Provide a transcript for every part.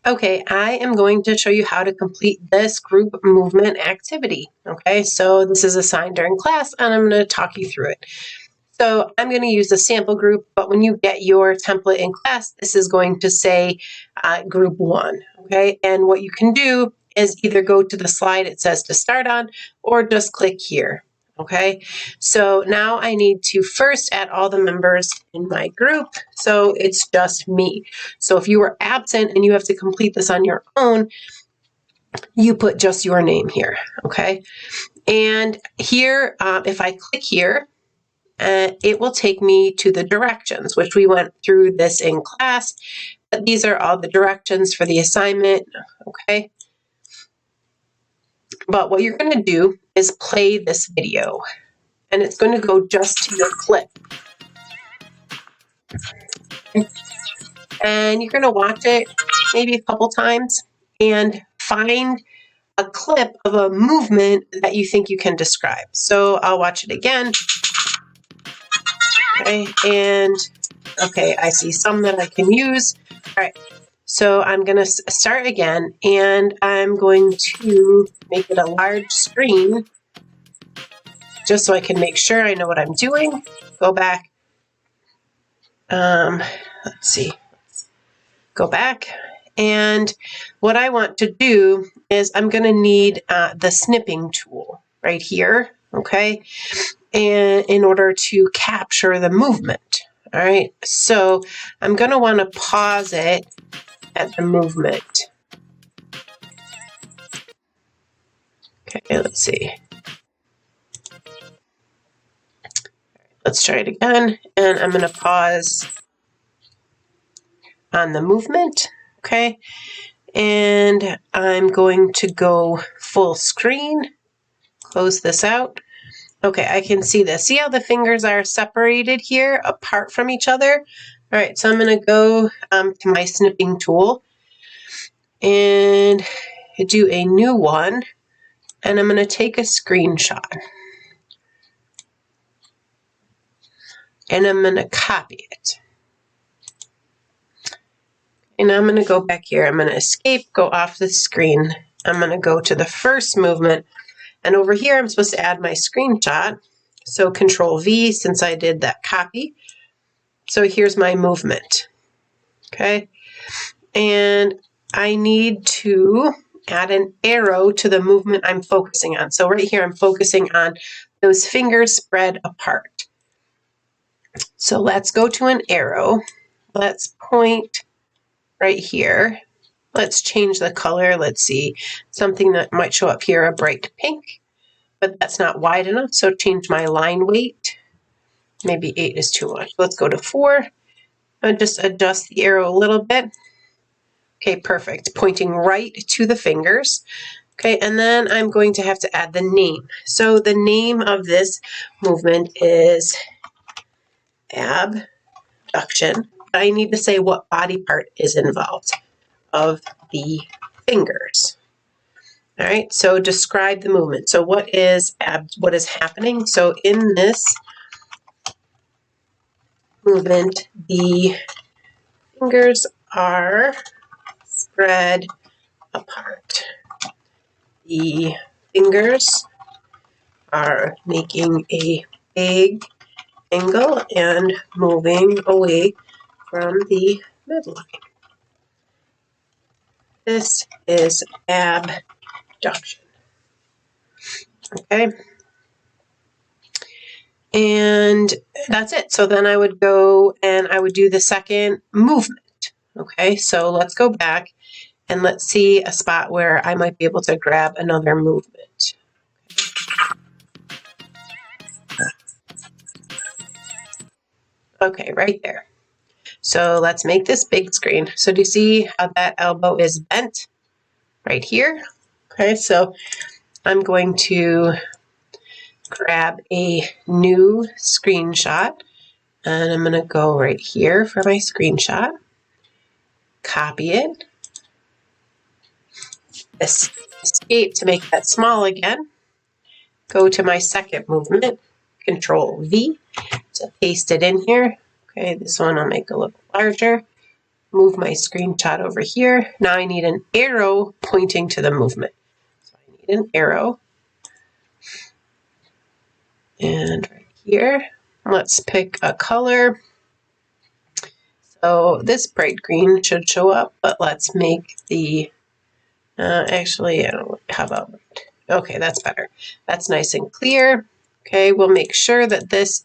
Okay, I am going to show you how to complete this group movement activity. Okay, so this is assigned during class and I'm going to talk you through it. So I'm going to use the sample group, but when you get your template in class, this is going to say group 1. Okay, and what you can do is either go to the slide it says to start on or just click here. Okay, so now I need to first add all the members in my group. So it's just me. So if you were absent and you have to complete this on your own, you put just your name here. Okay, and here, if I click here, it will take me to the directions, which we went through this in class. But these are all the directions for the assignment. Okay. But what you're going to do is play this video, and it's going to go just to your clip. And you're going to watch it maybe a couple times and find a clip of a movement that you think you can describe. So I'll watch it again. Okay, and okay, I see some that I can use. All right, so I'm going to start again, and I'm going to make it a large screen just so I can make sure I know what I'm doing. Go back. Let's see. Go back. And what I want to do is I'm going to need the snipping tool right here, okay, and in order to capture the movement. All right, so I'm going to want to pause it at the movement. Okay, let's see. Let's try it again, and I'm going to pause on the movement, okay, and I'm going to go full screen, close this out. Okay, I can see this. See how the fingers are separated here, apart from each other? All right, so I'm going to go to my snipping tool and do a new one, and I'm going to take a screenshot. And I'm going to copy it. And I'm going to go back here. I'm going to escape, go off the screen. I'm going to go to the first movement. And over here, I'm supposed to add my screenshot. So Control V, since I did that copy. So here's my movement. Okay. And I need to add an arrow to the movement I'm focusing on. So right here, I'm focusing on those fingers spread apart. So let's go to an arrow. Let's point right here. Let's change the color. Let's see, something that might show up here, a bright pink, but that's not wide enough. So change my line weight. Maybe 8 is too much. Let's go to 4 and just adjust the arrow a little bit. Okay, perfect. Pointing right to the fingers. Okay, and then I'm going to have to add the name. So the name of this movement is abduction. I need to say what body part is involved of the fingers. All right, so describe the movement. So what is happening? So in this movement, the fingers are spread apart. The fingers are making a big angle and moving away from the midline. This is abduction. Okay. And that's it. So then I would go and I would do the second movement. Okay, so let's go back and let's see a spot where I might be able to grab another movement. Okay, right there. So let's make this big screen. So do you see how that elbow is bent? Right here. Okay, so I'm going to grab a new screenshot, and I'm going to go right here for my screenshot, copy it, escape to make that small again, go to my second movement, Control V to paste it in here. Okay, this one I'll make a little larger. move my screenshot over here. Now I need an arrow pointing to the movement. So I need an arrow. And right here, let's pick a color. So this bright green should show up, but let's make the, actually, how about red? Okay, that's better. That's nice and clear. Okay, we'll make sure that this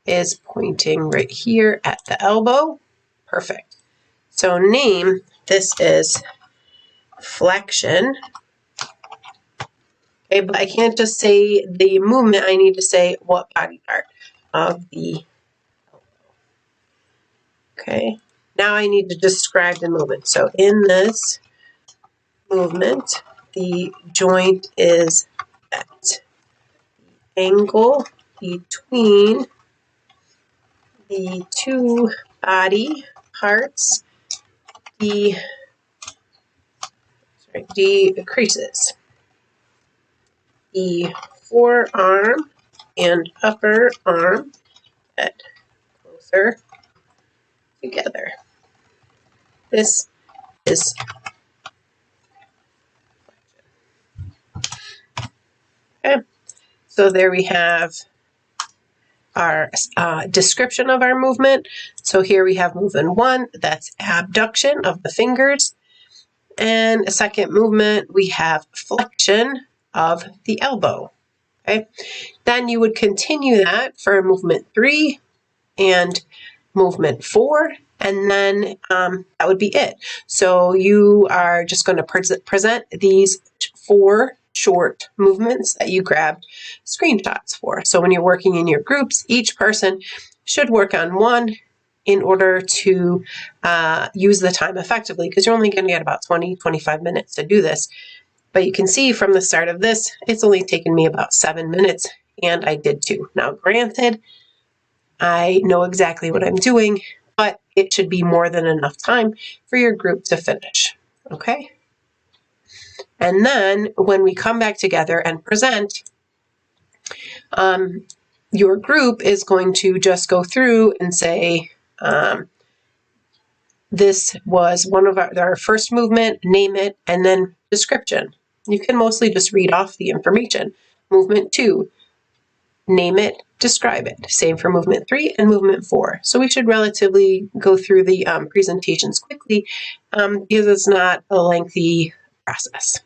is pointing right here at the elbow. Perfect. So name, this is flexion. Okay, but I can't just say the movement, I need to say what body part of the elbow. Okay, now I need to describe the movement. So in this movement, the joint is at the angle between the two body parts decreases. The forearm and upper arm get closer together. This is okay. So there we have our description of our movement. So here we have movement 1, that's abduction of the fingers. And a second movement, we have flexion of the elbow. Okay. Then you would continue that for movement 3 and movement 4, and then that would be it. So you are just going to present these 4 short movements that you grabbed screenshots for. So when you're working in your groups, each person should work on one in order to use the time effectively, because you're only going to get about 20-25 minutes to do this. But you can see from the start of this, it's only taken me about 7 minutes, and I did 2. Now, granted, I know exactly what I'm doing, but it should be more than enough time for your group to finish, okay? And then when we come back together and present, your group is going to just go through and say, this was one of our first movement, name it, and then description. You can mostly just read off the information. Movement 2, name it, describe it. Same for movement 3 and movement 4. So we should relatively go through the presentations quickly because it's not a lengthy process.